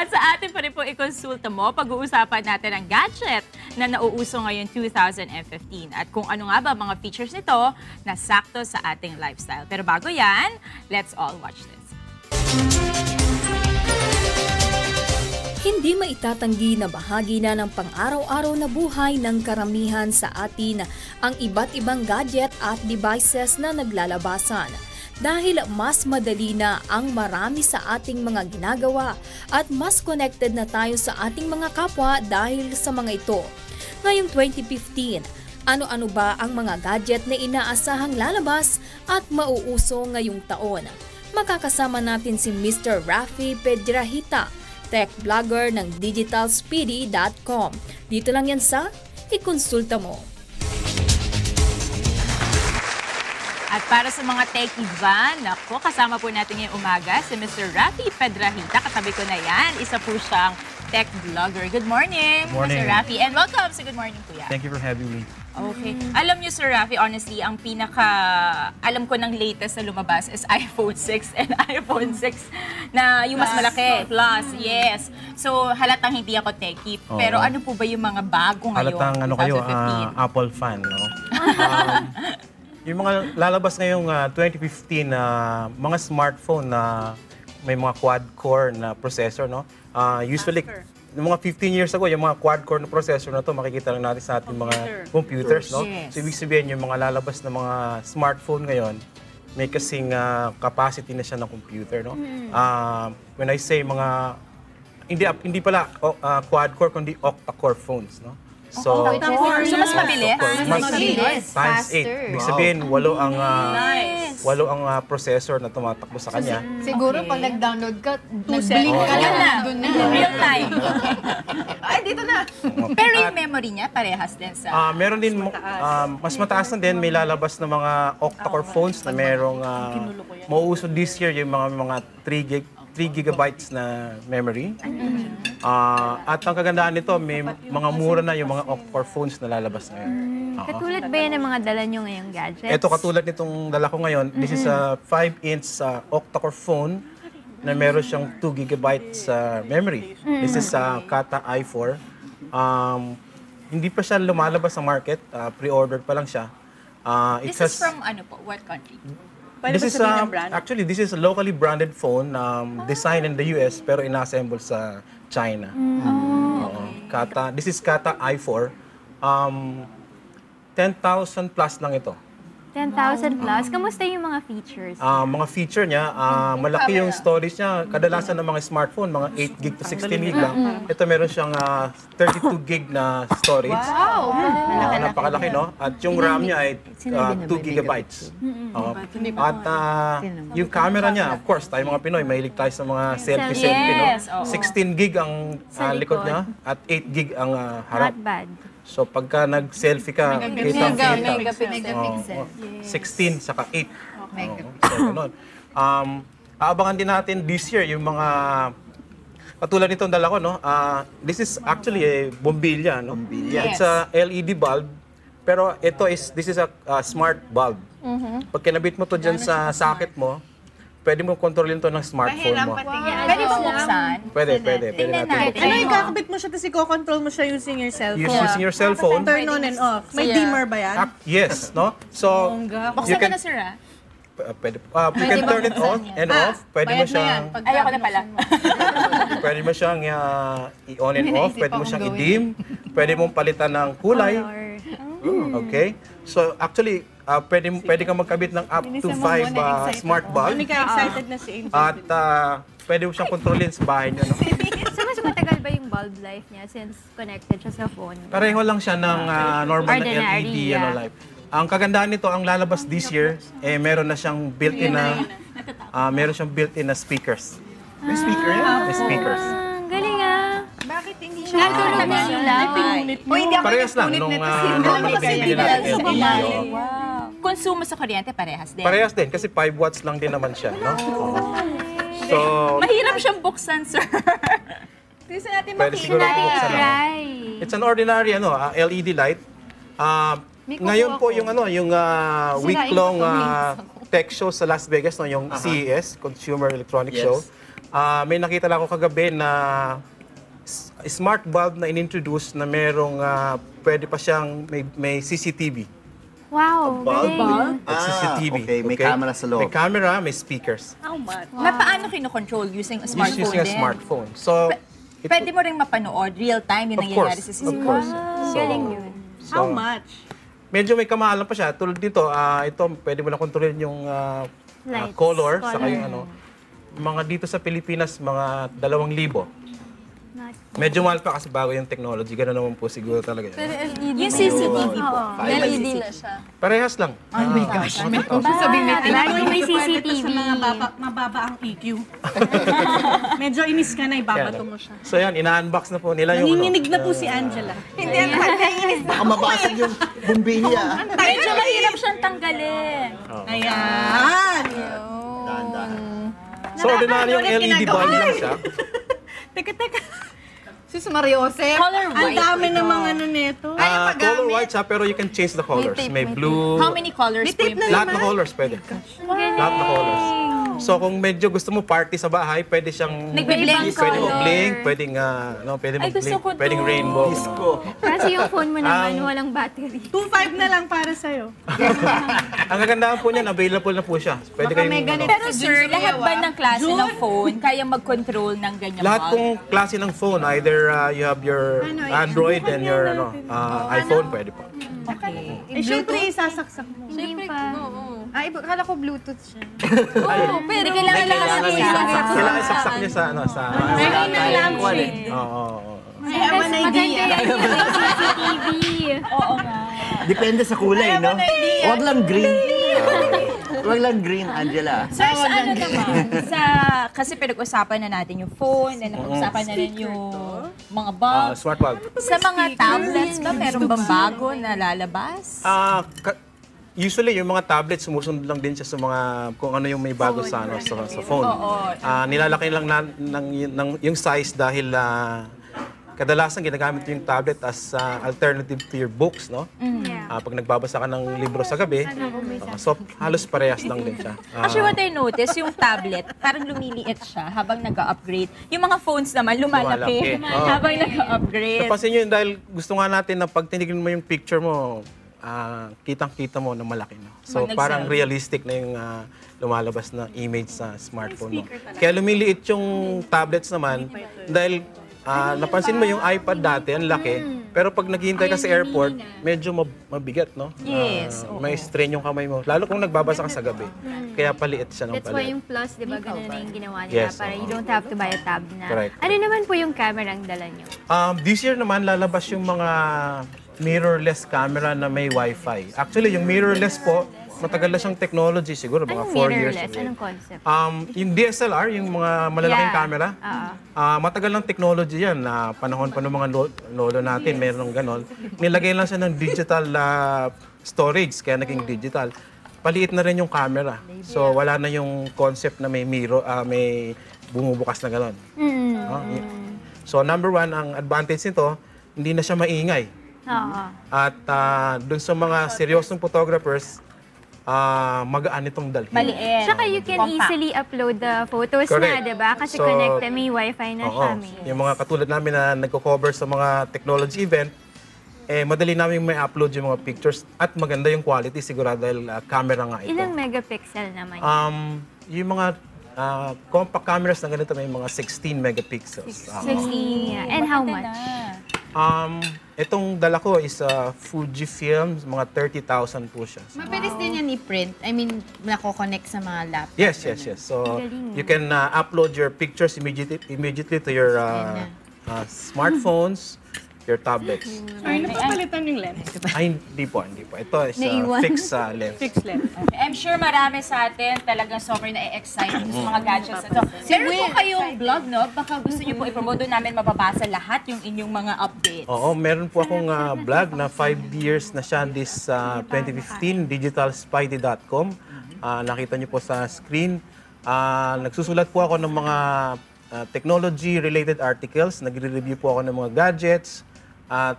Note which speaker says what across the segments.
Speaker 1: At sa atin pa rin po ikonsulta mo, pag-uusapan natin ang gadget na nauuso ngayon 2015 at kung ano nga ba mga features nito na sakto sa ating lifestyle. Pero bago yan, let's all watch this.
Speaker 2: Hindi maitatanggi na bahagi na ng pang-araw-araw na buhay ng karamihan sa atin ang iba't ibang gadget at devices na naglalabasan. Dahil mas madali na ang marami sa ating mga ginagawa at mas connected na tayo sa ating mga kapwa dahil sa mga ito. Ngayong 2015, ano-ano ba ang mga gadget na inaasahang lalabas at mauuso ngayong taon? Makakasama natin si Mr. Rafi Pedrahita, tech vlogger ng digitalspeedy.com. Dito lang yan sa ikonsulta mo.
Speaker 1: At para sa mga techie ba, nako, kasama po natin ngayong umaga si Mr. Rafi Pedrahita. Katabi ko na yan. Isa po siyang tech vlogger. Good morning,
Speaker 3: Morning.
Speaker 1: Mr. Rafi. And welcome sa Good Morning, Kuya.
Speaker 3: Thank you for having me.
Speaker 1: Okay. Alam niyo, Sir Rafi, honestly, ang alam ko ng latest na lumabas is iPhone 6 and iPhone 6 na yung mas malaki. Plus, yes. So, halatang hindi ako techie.
Speaker 3: Oo.
Speaker 1: Pero ano po ba yung mga bago ngayon?
Speaker 3: Halatang ano kayo,
Speaker 1: 2015?
Speaker 3: Apple fan, no? Yung mga lalabas ngayong 2015 na mga smartphone na may mga quad-core na processor, no? Usually, yung mga 15 years ago, yung mga quad-core na processor na to makikita lang natin sa ating mga computers, no?
Speaker 1: Yes.
Speaker 3: So, ibig sabihin, yung mga lalabas na mga smartphone ngayon, may kasing capacity na siya ng computer, no? When I say mga, hindi pala quad-core, kundi octa-core phones, no? So,
Speaker 1: So, mas mabilis?
Speaker 3: Mas
Speaker 1: mabilis.
Speaker 3: times 8. Ibig sabihin, walo ang processor na tumatakbo sa kanya.
Speaker 4: Siguro pag nag-download ka, nag-blink ka
Speaker 1: Yun na.
Speaker 4: doon na.
Speaker 1: Real time.
Speaker 4: Ay, dito na.
Speaker 1: Pero yung memory niya, parehas din sa...
Speaker 3: Meron din, mas mataas na din, may lalabas na mga octa-core phones na merong mauuso this year yung mga 3 gigabytes na memory. At ang kagandaan nito, may mga mura na yung mga octa-core phones na lalabas ngayon.
Speaker 5: Katulad ba yan ng mga dala nyo ngayong gadgets?
Speaker 3: Ito katulad nitong dala ko ngayon, this is a 5-inch octa-core phone na meron siyang 2 gigabytes memory. This is a Kata i4. Hindi pa siya lumalabas sa market, pre-ordered pa lang siya.
Speaker 1: This is from ano po? What country?
Speaker 3: This is actually this is a locally branded phone designed in the US pero inassemble sa China. Oo. This is Kata i4. 10,000 plus lang ito.
Speaker 5: 10,000 plus. Kamusta yung mga features?
Speaker 3: Mga feature niya, malaki yung storage niya. Kadalasan ng mga smartphone, mga 8 gig to 16 gig lang. Ito meron siyang 32 gig na storage.
Speaker 4: Wow!
Speaker 3: Napakalaki, no? At yung RAM niya ay 2 gigabytes. At yung camera niya, of course, tayo mga Pinoy, mahilig tayo sa mga selfie-selfie, no?
Speaker 1: Yes, oo.
Speaker 3: 16 gig ang likod niya at 8 gig ang harap.
Speaker 5: Not bad.
Speaker 3: So pagka nag-selfie ka, kitang-kita.
Speaker 4: Megapixel.
Speaker 3: 16 saka 8. So, ganun. Aabangan din natin this year yung mga katulad nitong dala ko, no? This is actually a bombilya, no? It's a LED bulb, pero this is a smart bulb. Pag kinabit mo to dyan sa socket mo, pwede mo kontrolin to ng smartphone mo.
Speaker 1: Pwede ba buksan?
Speaker 3: Pwede natin
Speaker 1: natin.
Speaker 3: buksan.
Speaker 6: Ano yung kakabit mo siya tapos i-control mo siya using your cellphone?
Speaker 3: Using your cellphone.
Speaker 6: Turn on and off. May dimmer ba yan?
Speaker 3: Yes, no? So,
Speaker 1: Buksan ka na, sir, ah.
Speaker 3: pwede, you can turn it on and off. Pwede mo siyang
Speaker 1: Ayoko na pala.
Speaker 3: pwede mo siyang i-on and off, pwede mo siyang i-dim, pwede mong palitan ng kulay. Okay? So actually, pwede kang magkabit ng up to 5 smart bulb.
Speaker 6: Excited na si Angel.
Speaker 3: At pwede mo siyang kontrolin sa bahay niyo, no?
Speaker 5: So, mas matagal ba yung bulb life niya since connected siya sa phone?
Speaker 3: Pareho lang siya ng normal na
Speaker 5: Ordinary,
Speaker 3: LED
Speaker 5: yeah.
Speaker 3: light. Ang kagandaan nito, ang lalabas this year, meron na siyang built-in na speakers. May speaker yan? May speakers.
Speaker 5: Ang galing ah.
Speaker 4: Bakit hindi siya?
Speaker 5: Nagtulog na sila.
Speaker 4: O hindi ako
Speaker 3: Parehas lang nung normal na bibili natin LED.
Speaker 1: Konsumo sa kuryente, parehas din.
Speaker 3: Parehas din, kasi 5 watts lang din naman siya, no? So,
Speaker 1: Mahirap siyang buksan, sir.
Speaker 4: Gusto natin
Speaker 3: pwede siguro buksan lang.
Speaker 5: Try.
Speaker 3: It's an ordinary LED light. Ngayon po yung week-long tech show sa Las Vegas, no, yung CES, Consumer Electronics Show. May nakita lang ako kagabi na smart bulb na in-introduce na merong pwede pa siyang may CCTV.
Speaker 5: Wow, galing.
Speaker 3: CCTV.
Speaker 7: Okay, may camera sa loob.
Speaker 3: May camera, may speakers.
Speaker 6: How much?
Speaker 1: Na paano kino-control using a smartphone
Speaker 3: Using a
Speaker 1: din?
Speaker 3: smartphone. So,
Speaker 1: Pwede mo rin mapanood real time yung
Speaker 3: of
Speaker 1: nangyayari
Speaker 3: course,
Speaker 1: sa
Speaker 3: of
Speaker 1: CCTV.
Speaker 3: course.
Speaker 5: Galing yun.
Speaker 6: How much?
Speaker 3: Medyo may kamahalan pa siya. Tulad dito, ito, pwede mo na kontrolin yung
Speaker 5: Lights,
Speaker 3: color,
Speaker 5: color.
Speaker 3: saka yung ano. Mga dito sa Pilipinas, mga 2,000.
Speaker 5: Not-
Speaker 3: Medyo mahal pa kasi bago yung technology. Gano'n naman po siguro talaga.
Speaker 1: Yung CCTV po.
Speaker 7: LED
Speaker 4: na siya.
Speaker 3: Parehas lang.
Speaker 1: Oh my gosh.
Speaker 5: Lagi may CCTV.
Speaker 6: Sa mga mababa ang EQ. Medyo inis ka na, ibabato mo siya.
Speaker 3: So yan, ina-unbox na po nila yung
Speaker 6: Nanginginig na po si Angela.
Speaker 1: Hindi, ang nakakainis na.
Speaker 7: Baka mabasag yung bumbilya.
Speaker 1: Medyo mahirap siyang tanggalin.
Speaker 6: Ayan!
Speaker 7: Dahan-dahan.
Speaker 3: So ordinary yung LED bulb lang siya.
Speaker 6: Teka.
Speaker 4: Sus Mariosep.
Speaker 1: Color
Speaker 6: Ang
Speaker 1: white.
Speaker 6: dami namang ano nito.
Speaker 3: Color white siya, pero you can change the colors. May blue.
Speaker 1: How many colors po yung
Speaker 3: Lahat na colors pwede. Lahat na colors. So kung medyo gusto mo party sa bahay, pwede siyang
Speaker 1: Nagbe-blink
Speaker 3: pwede mo
Speaker 5: color.
Speaker 3: blink, pwedeng pwede mo
Speaker 1: Ay, gusto
Speaker 3: blink,
Speaker 1: ko to.
Speaker 3: pwedeng rainbow.
Speaker 7: Disco.
Speaker 5: Kasi yung phone mo naman, walang battery.
Speaker 6: 2.5 na lang para sa'yo.
Speaker 3: Ang kagandahan po niyan, available na po siya. Pwede kayong
Speaker 1: Pero sir, lahat ba ng klase ng phone kaya mag-control ng ganyan
Speaker 3: lahat
Speaker 1: bulb?
Speaker 3: pong klase ng phone, either you have your Android and your iPhone, pwede po.
Speaker 6: Eh, syempre, isasaksak mo.
Speaker 5: Hindi pa.
Speaker 4: Kala ko Bluetooth siya.
Speaker 1: Oo, pwede kailangan lang
Speaker 3: Kailangan isaksak niya sa
Speaker 6: Ay, na lampshade.
Speaker 3: Oo.
Speaker 6: I have an idea.
Speaker 5: CCTV.
Speaker 1: Oo nga.
Speaker 7: Depende sa kulay, no? Huwag lang green. Huwag lang green, Angela.
Speaker 1: Sir, sa ano naman? Kasi pinag-usapan na natin yung phone, and napag-usapan na rin yung mga bulbs.
Speaker 3: Smart bulb.
Speaker 1: Sa mga tablets ba, meron bang bago na lalabas?
Speaker 3: Usually, yung mga tablets, sumusunod lang din siya sa mga, kung ano yung may bago sa phone. Nilalaki lang yung size dahil kadalasan ginagamit yung tablet as alternative to your books, no? Pag nagbabasa ka ng libro sa gabi, so halos parehas lang din siya.
Speaker 1: Actually, what I noticed, yung tablet, parang lumiliit siya habang nag-upgrade. Yung mga phones naman, lumalaki
Speaker 3: Lumalaki. Oo.
Speaker 1: habang nag-upgrade.
Speaker 3: Napansin nyo yun dahil gusto nga natin na pag tinignan mo yung picture mo, kitang-kita mo na malaki. No? So
Speaker 1: Pag
Speaker 3: parang
Speaker 1: nag-selfie.
Speaker 3: realistic na yung lumalabas na image sa smartphone mo. Kaya lumiliit yung tablets naman dahil napansin mo yung iPad dati, ang laki. Pero pag naghihintay ka sa airport, medyo mabigat, no?
Speaker 1: Yes,
Speaker 3: May strain yung kamay mo. Lalo kung nagbabasa ka sa gabi. Kaya paliit siya ng
Speaker 5: That's why
Speaker 3: paliit.
Speaker 5: yung Plus, di ba, ganun na yung ginawa nila
Speaker 3: Yes,
Speaker 5: para you
Speaker 3: oo.
Speaker 5: don't have to buy a tab na.
Speaker 3: Correct.
Speaker 5: Ano naman po yung camera ang dala nyo?
Speaker 3: This year naman, lalabas yung mga mirrorless camera na may Wi-Fi. Actually, yung mirrorless po, matagal na siyang technology, siguro mga
Speaker 5: Anong
Speaker 3: 4 years.
Speaker 5: mirrorless? Anong concept?
Speaker 3: Yung DSLR, yung mga malalaking
Speaker 5: Yeah.
Speaker 3: camera, matagal ng technology yan. Panahon pa ng mga lolo natin, mayroong ganon. Nilagay lang siya ng digital storage, kaya naging digital. Paliit na rin yung camera. So wala na yung concept na may mirror, may bumubukas na ganon. So number one, ang advantage nito, hindi na siya maingay.
Speaker 5: Oo.
Speaker 3: At dun sa mga seryosong photographers, magaan itong dalhin.
Speaker 1: Maliit.
Speaker 5: Tsaka you can
Speaker 1: Compact.
Speaker 5: easily upload the photos
Speaker 3: Correct.
Speaker 5: na, di ba? Kasi
Speaker 3: So,
Speaker 5: connected, may wifi na
Speaker 3: Oo.
Speaker 5: siya. May...
Speaker 3: Yung mga katulad namin na nagko-cover sa mga technology event, madali namin may upload yung mga pictures at maganda yung quality sigurado dahil camera nga ito.
Speaker 5: Ilang megapixel naman?
Speaker 3: Yung mga compact cameras na ganito may mga 16 megapixels.
Speaker 5: 16. Yeah. And how much?
Speaker 3: Itong dala ko is Fujifilm, mga 30,000 po siya.
Speaker 4: Mabilis din yan i-print. I mean, nako-connect sa mga laptop.
Speaker 3: Yes. So you can upload your pictures immediately to your smartphones, your tablets.
Speaker 6: Ay, napapalitan yung lens.
Speaker 3: Ay, hindi po. Ito is
Speaker 5: Naiwan.
Speaker 3: fixed lens.
Speaker 6: Fixed lens.
Speaker 1: I'm sure marami sa atin talagang sobrang na-excite sa mga gadgets na to. Meron po kayong blog, no? Baka gusto niyo po i-promote, doon namin mababasa lahat yung inyong mga updates.
Speaker 3: Oo, meron po akong blog na 5 years na siya this 2015, digitalspidey.com. Nakita niyo po sa screen. Nagsusulat po ako ng mga technology-related articles. Nagre-review po ako ng mga gadgets at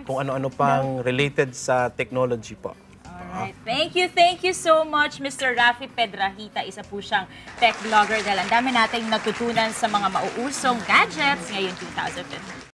Speaker 3: kung ano-ano pang related sa technology po.
Speaker 1: Alright. Thank you so much, Mr. Rafi Pedrahita. Isa po siyang tech vlogger dahil ang dami nating natutunan sa mga mauusong gadgets ngayong 2015.